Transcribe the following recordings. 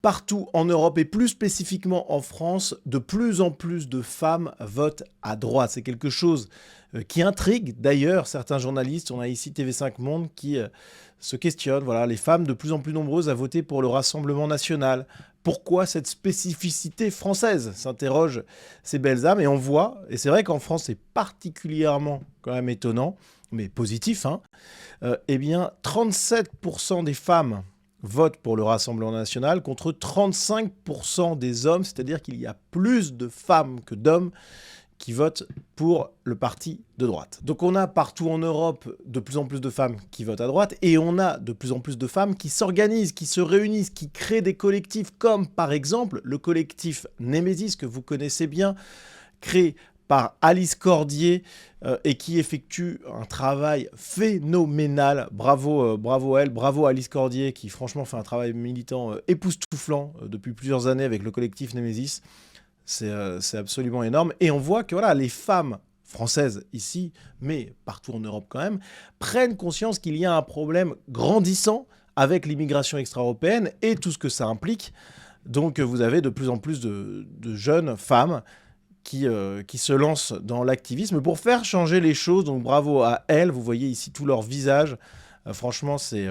Partout en Europe et plus spécifiquement en France, de plus en plus de femmes votent à droite. C'est quelque chose qui intrigue d'ailleurs certains journalistes. On a ici TV5 Monde qui se questionne. Voilà, les femmes de plus en plus nombreuses à voter pour le Rassemblement national. Pourquoi cette spécificité française, s'interrogent ces belles âmes. Et on voit, et c'est vrai qu'en France c'est particulièrement quand même étonnant, mais positif, hein, eh bien 37% des femmes votent pour le Rassemblement national contre 35% des hommes, c'est-à-dire qu'il y a plus de femmes que d'hommes qui votent pour le parti de droite. Donc on a partout en Europe de plus en plus de femmes qui votent à droite et on a de plus en plus de femmes qui s'organisent, qui se réunissent, qui créent des collectifs comme par exemple le collectif Némésis que vous connaissez bien, créé par Alice Cordier et qui effectue un travail phénoménal. Bravo, bravo elle, bravo Alice Cordier qui franchement fait un travail militant époustouflant depuis plusieurs années avec le collectif Némésis. C'est absolument énorme. Et on voit que voilà, les femmes françaises ici, mais partout en Europe quand même, prennent conscience qu'il y a un problème grandissant avec l'immigration extra-européenne et tout ce que ça implique. Donc vous avez de plus en plus de jeunes femmes qui se lancent dans l'activisme pour faire changer les choses. Donc bravo à elles, vous voyez ici tout leur visage. Franchement, c'est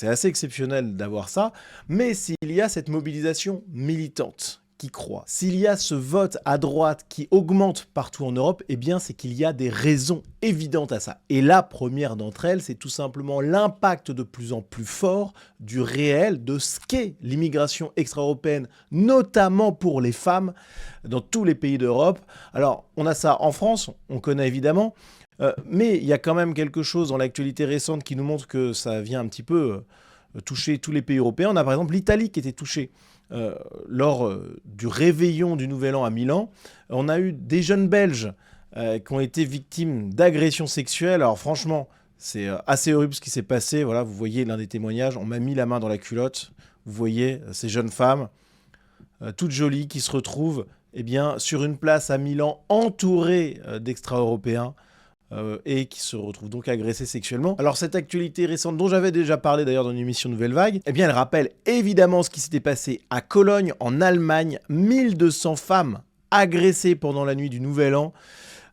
assez exceptionnel d'avoir ça. Mais s'il y a cette mobilisation militante qui croît, s'il y a ce vote à droite qui augmente partout en Europe, eh bien c'est qu'il y a des raisons évidentes à ça. Et la première d'entre elles, c'est tout simplement l'impact de plus en plus fort du réel, de ce qu'est l'immigration extra-européenne, notamment pour les femmes, dans tous les pays d'Europe. Alors, on a ça en France, on connaît évidemment, mais il y a quand même quelque chose dans l'actualité récente qui nous montre que ça vient un petit peu toucher tous les pays européens. On a par exemple l'Italie qui était touchée. Lors du réveillon du Nouvel An à Milan, on a eu des jeunes Belges qui ont été victimes d'agressions sexuelles. Alors franchement, c'est assez horrible ce qui s'est passé. Voilà, vous voyez l'un des témoignages, on m'a mis la main dans la culotte. Vous voyez ces jeunes femmes, toutes jolies, qui se retrouvent eh bien, sur une place à Milan entourées d'extra-européens. Et qui se retrouvent donc agressés sexuellement. Alors cette actualité récente, dont j'avais déjà parlé d'ailleurs dans une émission Nouvelle Vague, eh bien elle rappelle évidemment ce qui s'était passé à Cologne, en Allemagne, 1200 femmes agressées pendant la nuit du Nouvel An,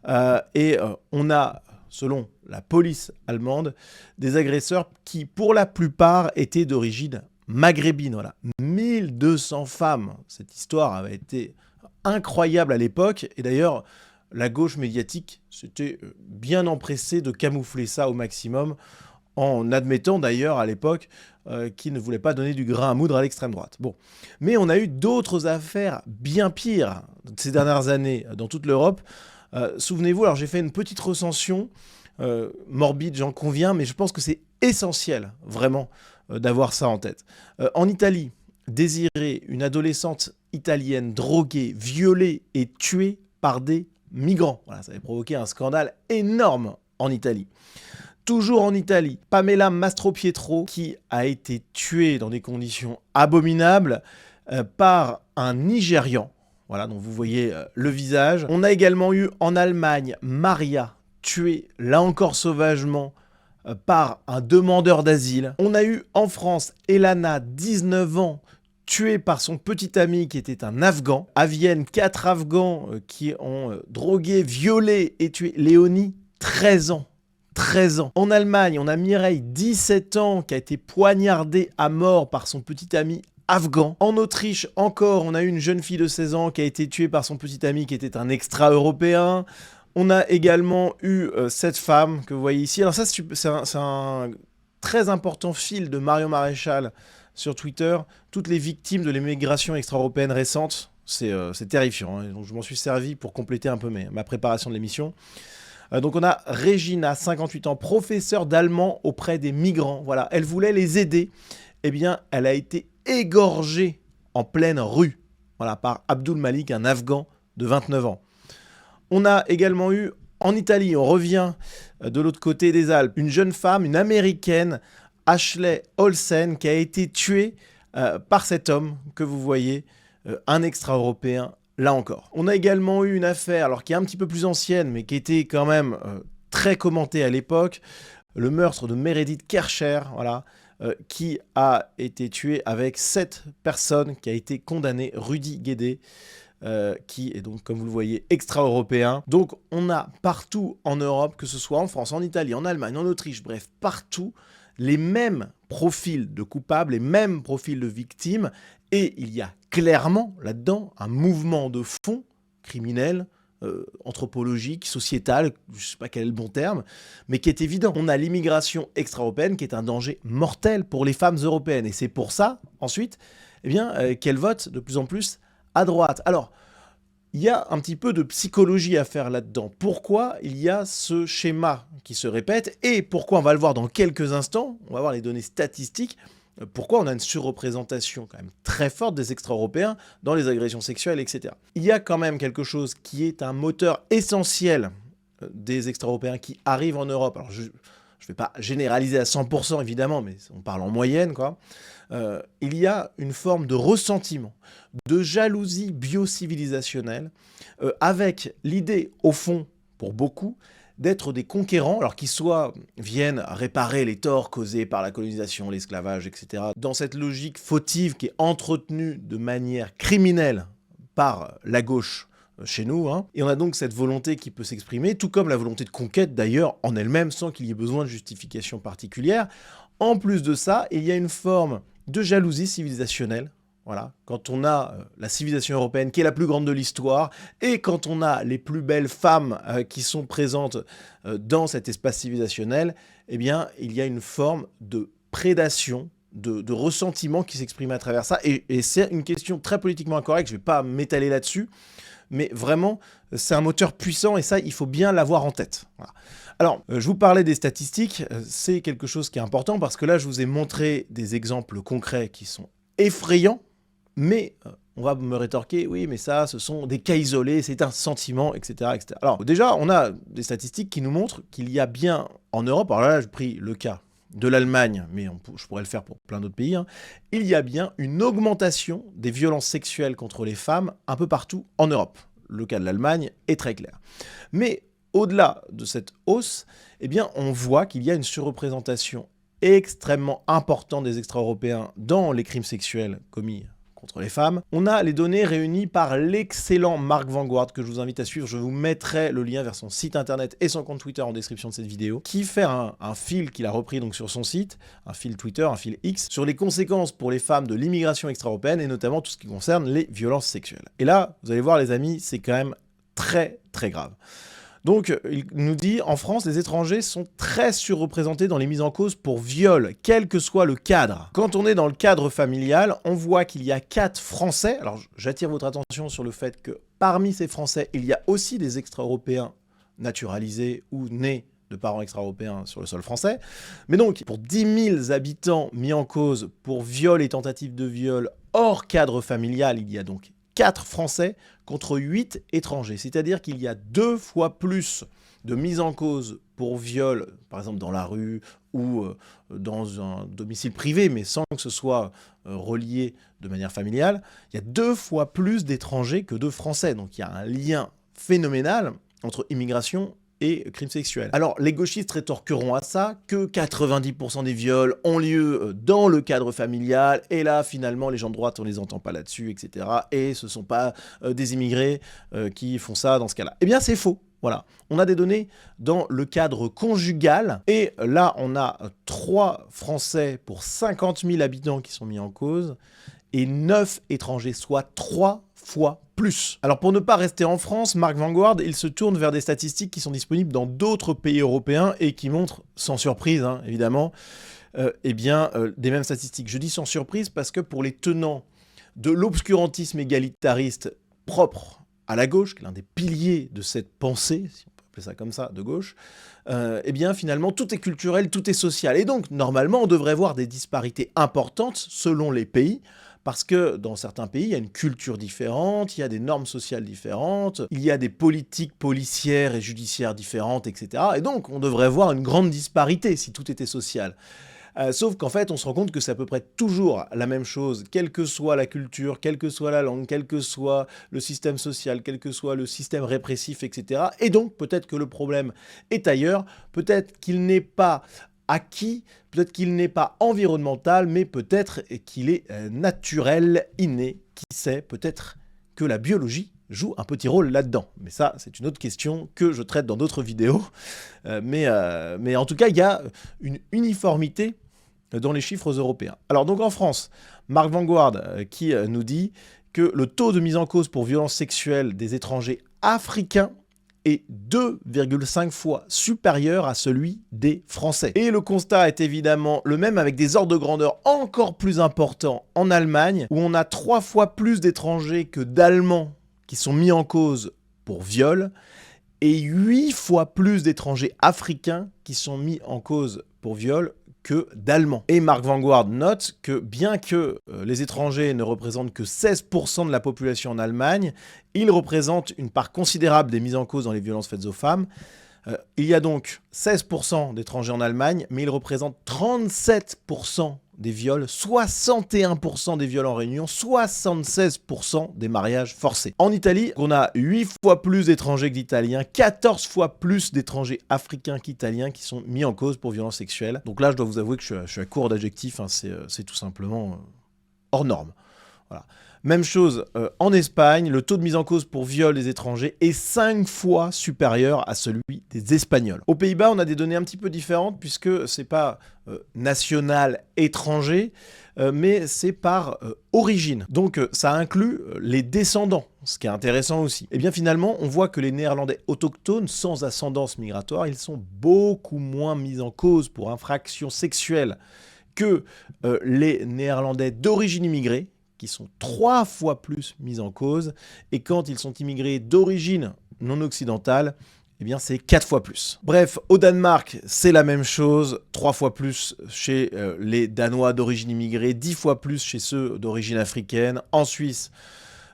on a, selon la police allemande, des agresseurs qui pour la plupart étaient d'origine maghrébine. Voilà. 1200 femmes, cette histoire avait été incroyable à l'époque, et d'ailleurs la gauche médiatique s'était bien empressée de camoufler ça au maximum, en admettant d'ailleurs à l'époque qu'ils ne voulaient pas donner du grain à moudre à l'extrême droite. Bon. Mais on a eu d'autres affaires bien pires ces dernières années dans toute l'Europe. Souvenez-vous, alors j'ai fait une petite recension, morbide j'en conviens, mais je pense que c'est essentiel vraiment d'avoir ça en tête. En Italie, Désirée, une adolescente italienne droguée, violée et tuée par des migrants. Voilà, ça avait provoqué un scandale énorme en Italie. Toujours en Italie, Pamela Mastropietro qui a été tuée dans des conditions abominables par un Nigérian. Voilà, donc vous voyez le visage. On a également eu en Allemagne Maria tuée, là encore sauvagement, par un demandeur d'asile. On a eu en France Elana, 19 ans, tué par son petit ami qui était un Afghan. À Vienne, 4 Afghans qui ont drogué, violé et tué Léonie, 13 ans. 13 ans. En Allemagne, on a Mireille, 17 ans, qui a été poignardée à mort par son petit ami afghan. En Autriche, encore, on a eu une jeune fille de 16 ans qui a été tuée par son petit ami qui était un extra-européen. On a également eu cette femme que vous voyez ici. Alors ça, c'est un très important fil de Marion Maréchal sur Twitter, toutes les victimes de l'immigration extra-européenne récente, c'est terrifiant. Hein. Donc je m'en suis servi pour compléter un peu ma préparation de l'émission. Donc on a Regina, 58 ans, professeure d'allemand auprès des migrants. Voilà, elle voulait les aider. Eh bien, elle a été égorgée en pleine rue, voilà, par Abdul Malik, un Afghan de 29 ans. On a également eu en Italie, on revient de l'autre côté des Alpes, une jeune femme, une américaine, Ashley Olsen, qui a été tuée par cet homme que vous voyez, un extra-européen, là encore. On a également eu une affaire, alors qui est un petit peu plus ancienne, mais qui était quand même très commentée à l'époque, le meurtre de Meredith Kercher, voilà, qui a été tué avec 7 personnes, qui a été condamné, Rudy Guédé, qui est donc, comme vous le voyez, extra-européen. Donc on a partout en Europe, que ce soit en France, en Italie, en Allemagne, en Autriche, bref, partout, les mêmes profils de coupables, les mêmes profils de victimes, et il y a clairement là-dedans un mouvement de fond criminel, anthropologique, sociétal, je ne sais pas quel est le bon terme, mais qui est évident. On a l'immigration extra-européenne qui est un danger mortel pour les femmes européennes, et c'est pour ça, ensuite, eh bien, qu'elles votent de plus en plus à droite. Alors, il y a un petit peu de psychologie à faire là-dedans. Pourquoi il y a ce schéma qui se répète et pourquoi, on va le voir dans quelques instants, on va voir les données statistiques, pourquoi on a une surreprésentation quand même très forte des extra-européens dans les agressions sexuelles, etc. Il y a quand même quelque chose qui est un moteur essentiel des extra-européens qui arrivent en Europe. Alors, je ne vais pas généraliser à 100% évidemment, mais on parle en moyenne, quoi. Il y a une forme de ressentiment, de jalousie biocivilisationnelle, avec l'idée, au fond, pour beaucoup, d'être des conquérants, alors qu'ils viennent réparer les torts causés par la colonisation, l'esclavage, etc. Dans cette logique fautive qui est entretenue de manière criminelle par la gauche chez nous, hein. Et on a donc cette volonté qui peut s'exprimer, tout comme la volonté de conquête d'ailleurs en elle-même, sans qu'il y ait besoin de justification particulière. En plus de ça, il y a une forme de jalousie civilisationnelle. Voilà, quand on a la civilisation européenne qui est la plus grande de l'histoire, et quand on a les plus belles femmes qui sont présentes dans cet espace civilisationnel, eh bien, il y a une forme de prédation, de ressentiment qui s'exprime à travers ça. Et c'est une question très politiquement incorrecte, je ne vais pas m'étaler là-dessus, mais vraiment, c'est un moteur puissant, et ça, il faut bien l'avoir en tête. Voilà. Alors, je vous parlais des statistiques, c'est quelque chose qui est important, parce que là, je vous ai montré des exemples concrets qui sont effrayants, mais on va me rétorquer, oui, mais ça, ce sont des cas isolés, c'est un sentiment, etc., etc. Alors déjà, on a des statistiques qui nous montrent qu'il y a bien en Europe, alors là, j'ai pris le cas de l'Allemagne, mais je pourrais le faire pour plein d'autres pays, hein, il y a bien une augmentation des violences sexuelles contre les femmes un peu partout en Europe. Le cas de l'Allemagne est très clair. Mais au-delà de cette hausse, eh bien, on voit qu'il y a une surreprésentation extrêmement importante des extra-européens dans les crimes sexuels commis contre les femmes. On a les données réunies par l'excellent Mark Vanguard, que je vous invite à suivre. Je vous mettrai le lien vers son site internet et son compte Twitter en description de cette vidéo, qui fait un fil qu'il a repris donc sur son site, un fil Twitter, un fil X, sur les conséquences pour les femmes de l'immigration extra-européenne, et notamment tout ce qui concerne les violences sexuelles. Et là, vous allez voir les amis, c'est quand même très très grave. Donc, il nous dit, en France, les étrangers sont très surreprésentés dans les mises en cause pour viol, quel que soit le cadre. Quand on est dans le cadre familial, on voit qu'il y a 4 Français. Alors, j'attire votre attention sur le fait que parmi ces Français, il y a aussi des extra-européens naturalisés ou nés de parents extra-européens sur le sol français. Mais donc, pour 10 000 habitants mis en cause pour viol et tentative de viol hors cadre familial, il y a donc 4 Français contre 8 étrangers. C'est-à-dire qu'il y a 2 fois plus de mises en cause pour viol, par exemple dans la rue ou dans un domicile privé, mais sans que ce soit relié de manière familiale. Il y a 2 fois plus d'étrangers que de Français. Donc il y a un lien phénoménal entre immigration et crimes sexuels. Alors, les gauchistes rétorqueront à ça que 90% des viols ont lieu dans le cadre familial, et là, finalement, les gens de droite, on les entend pas là-dessus, etc. Et ce sont pas des immigrés qui font ça dans ce cas-là. Eh bien, c'est faux. Voilà. On a des données dans le cadre conjugal, et là, on a 3 Français pour 50 000 habitants qui sont mis en cause, et 9 étrangers, soit 3 fois plus. Alors pour ne pas rester en France, Mark Vanguard, il se tourne vers des statistiques qui sont disponibles dans d'autres pays européens et qui montrent, sans surprise hein, évidemment, des mêmes statistiques. Je dis sans surprise parce que pour les tenants de l'obscurantisme égalitariste propre à la gauche, qui est l'un des piliers de cette pensée, si on peut appeler ça comme ça, de gauche, finalement tout est culturel, tout est social. Et donc normalement on devrait voir des disparités importantes selon les pays, parce que dans certains pays, il y a une culture différente, il y a des normes sociales différentes, il y a des politiques policières et judiciaires différentes, etc. Et donc, on devrait voir une grande disparité si tout était social. Sauf qu'en fait, on se rend compte que c'est à peu près toujours la même chose, quelle que soit la culture, quelle que soit la langue, quel que soit le système social, quel que soit le système répressif, etc. Et donc, peut-être que le problème est ailleurs, peut-être qu'il n'est pas acquis, peut-être qu'il n'est pas environnemental, mais peut-être qu'il est naturel, inné, qui sait, peut-être que la biologie joue un petit rôle là-dedans. Mais ça, c'est une autre question que je traite dans d'autres vidéos. Mais en tout cas, il y a une uniformité dans les chiffres européens. Alors donc en France, Marc Vanguard qui nous dit que le taux de mise en cause pour violences sexuelles des étrangers africains est 2,5 fois supérieur à celui des Français. Et le constat est évidemment le même avec des ordres de grandeur encore plus importants en Allemagne, où on a 3 fois plus d'étrangers que d'Allemands qui sont mis en cause pour viol, et 8 fois plus d'étrangers africains qui sont mis en cause pour viol que d'Allemands. Et Marc Vanguard note que bien que les étrangers ne représentent que 16% de la population en Allemagne, ils représentent une part considérable des mises en cause dans les violences faites aux femmes. Il y a donc 16% d'étrangers en Allemagne, mais ils représentent 37% des viols, 61% des viols en réunion, 76% des mariages forcés. En Italie, on a 8 fois plus d'étrangers que d'Italiens, 14 fois plus d'étrangers africains qu'Italiens qui sont mis en cause pour violences sexuelles. Donc là, je dois vous avouer que je suis à court d'adjectifs, hein, c'est tout simplement hors norme. Voilà. Même chose en Espagne, le taux de mise en cause pour viol des étrangers est 5 fois supérieur à celui des Espagnols. Aux Pays-Bas, on a des données un petit peu différentes puisque c'est pas national étranger, mais c'est par origine. Donc ça inclut les descendants, ce qui est intéressant aussi. Et bien finalement, on voit que les Néerlandais autochtones sans ascendance migratoire, ils sont beaucoup moins mis en cause pour infractions sexuelles que les Néerlandais d'origine immigrée, qui sont 3 fois plus mis en cause, et quand ils sont immigrés d'origine non occidentale, eh bien c'est 4 fois plus. Bref, au Danemark, c'est la même chose, 3 fois plus chez les Danois d'origine immigrée, 10 fois plus chez ceux d'origine africaine. En Suisse,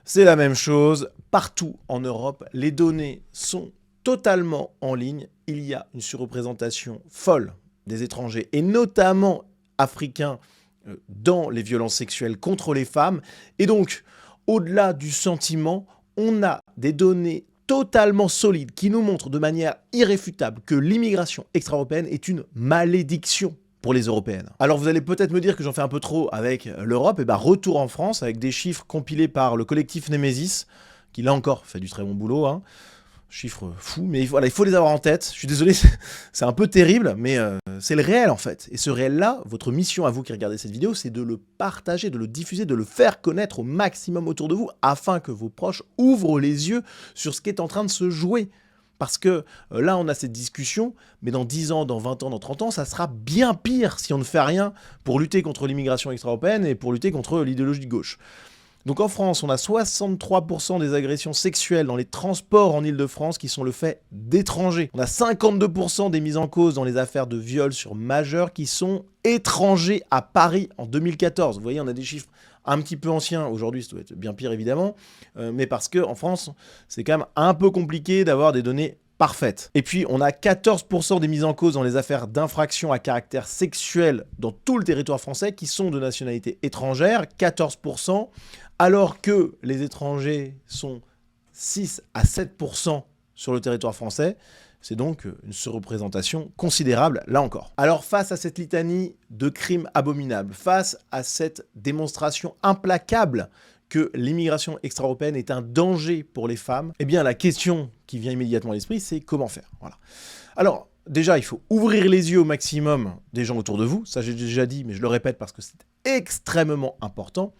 c'est la même chose. Partout en Europe, les données sont totalement en ligne. Il y a une surreprésentation folle des étrangers, et notamment africains, dans les violences sexuelles contre les femmes. Et donc, au-delà du sentiment, on a des données totalement solides qui nous montrent de manière irréfutable que l'immigration extra-européenne est une malédiction pour les Européennes. Alors vous allez peut-être me dire que j'en fais un peu trop avec l'Europe, et bien retour en France avec des chiffres compilés par le collectif Nemesis, qui là encore fait du très bon boulot, hein. Chiffres fous, mais voilà, il faut les avoir en tête. Je suis désolé, c'est un peu terrible, mais c'est le réel en fait. Et ce réel-là, votre mission à vous qui regardez cette vidéo, c'est de le partager, de le diffuser, de le faire connaître au maximum autour de vous, afin que vos proches ouvrent les yeux sur ce qui est en train de se jouer. Parce que là, on a cette discussion, mais dans 10 ans, dans 20 ans, dans 30 ans, ça sera bien pire si on ne fait rien pour lutter contre l'immigration extra-européenne et pour lutter contre l'idéologie de gauche. Donc en France, on a 63% des agressions sexuelles dans les transports en Île-de-France qui sont le fait d'étrangers. On a 52% des mises en cause dans les affaires de viol sur majeurs qui sont étrangers à Paris en 2014. Vous voyez, on a des chiffres un petit peu anciens. Aujourd'hui, ça doit être bien pire évidemment, mais parce qu'en France, c'est quand même un peu compliqué d'avoir des données parfaites. Et puis, on a 14% des mises en cause dans les affaires d'infractions à caractère sexuel dans tout le territoire français qui sont de nationalité étrangère, 14%, alors que les étrangers sont 6 à 7% sur le territoire français. C'est donc une surreprésentation considérable, là encore. Alors face à cette litanie de crimes abominables, face à cette démonstration implacable que l'immigration extra-européenne est un danger pour les femmes, eh bien la question qui vient immédiatement à l'esprit, c'est comment faire. Voilà. Alors, déjà, il faut ouvrir les yeux au maximum des gens autour de vous. Ça, j'ai déjà dit, mais je le répète parce que c'est extrêmement important.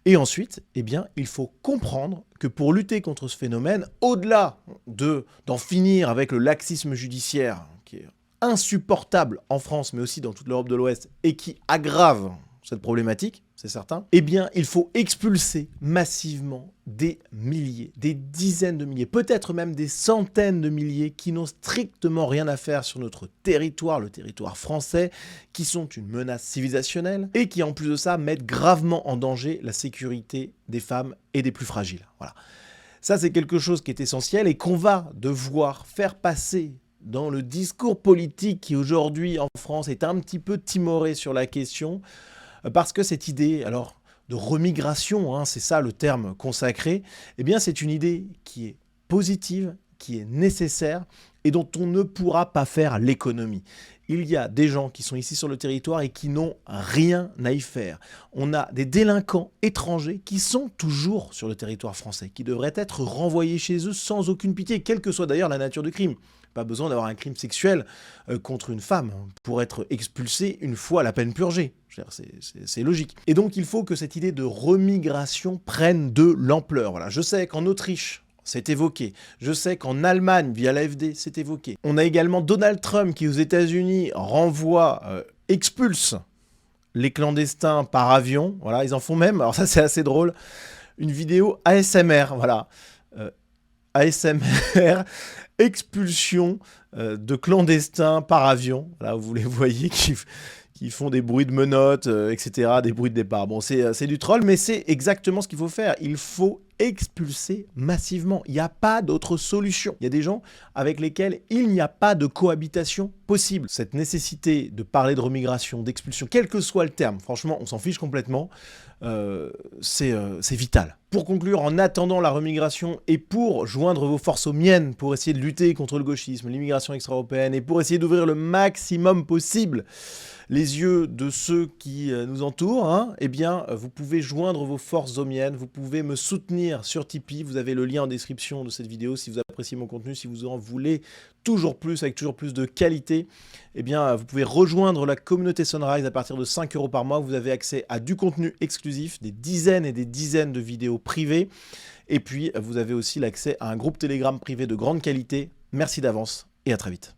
Et ensuite, eh bien, il faut comprendre que pour lutter contre ce phénomène, au-delà d'en finir avec le laxisme judiciaire, qui est insupportable en France, mais aussi dans toute l'Europe de l'Ouest, et qui aggrave cette problématique, c'est certain, eh bien, il faut expulser massivement des milliers, des dizaines de milliers, peut-être même des centaines de milliers qui n'ont strictement rien à faire sur notre territoire, le territoire français, qui sont une menace civilisationnelle et qui, en plus de ça, mettent gravement en danger la sécurité des femmes et des plus fragiles. Voilà. Ça, c'est quelque chose qui est essentiel et qu'on va devoir faire passer dans le discours politique qui, aujourd'hui, en France, est un petit peu timoré sur la question. Parce que cette idée, alors, de remigration, hein, c'est ça le terme consacré, eh bien c'est une idée qui est positive, qui est nécessaire et dont on ne pourra pas faire l'économie. il y a des gens qui sont ici sur le territoire et qui n'ont rien à y faire. On a des délinquants étrangers qui sont toujours sur le territoire français, qui devraient être renvoyés chez eux sans aucune pitié, quelle que soit d'ailleurs la nature du crime. Pas besoin d'avoir un crime sexuel contre une femme pour être expulsé une fois la peine purgée. C'est logique. Et donc il faut que cette idée de remigration prenne de l'ampleur. Voilà. Je sais qu'en Autriche, c'est évoqué. Je sais qu'en Allemagne, via l'AfD, c'est évoqué. On a également Donald Trump qui, aux États-Unis, expulse les clandestins par avion. Voilà, ils en font même, alors ça c'est assez drôle, une vidéo ASMR. Voilà. ASMR, expulsion de clandestins par avion. Là, vous les voyez qui font des bruits de menottes, etc., des bruits de départ. Bon, c'est du troll, mais c'est exactement ce qu'il faut faire. Il faut expulser massivement. Il n'y a pas d'autre solution. Il y a des gens avec lesquels il n'y a pas de cohabitation possible. Cette nécessité de parler de remigration, d'expulsion, quel que soit le terme, franchement, on s'en fiche complètement, c'est vital. Pour conclure, en attendant la remigration et pour joindre vos forces aux miennes, pour essayer de lutter contre le gauchisme, l'immigration extra-européenne et pour essayer d'ouvrir le maximum possible les yeux de ceux qui nous entourent, eh bien, vous pouvez joindre vos forces aux miennes, vous pouvez me soutenir sur Tipeee, vous avez le lien en description de cette vidéo si vous appréciez mon contenu, si vous en voulez toujours plus, avec toujours plus de qualité, eh bien, vous pouvez rejoindre la communauté Sunrise à partir de 5 € par mois, vous avez accès à du contenu exclusif, des dizaines et des dizaines de vidéos privées, et puis vous avez aussi l'accès à un groupe Telegram privé de grande qualité. Merci d'avance et à très vite.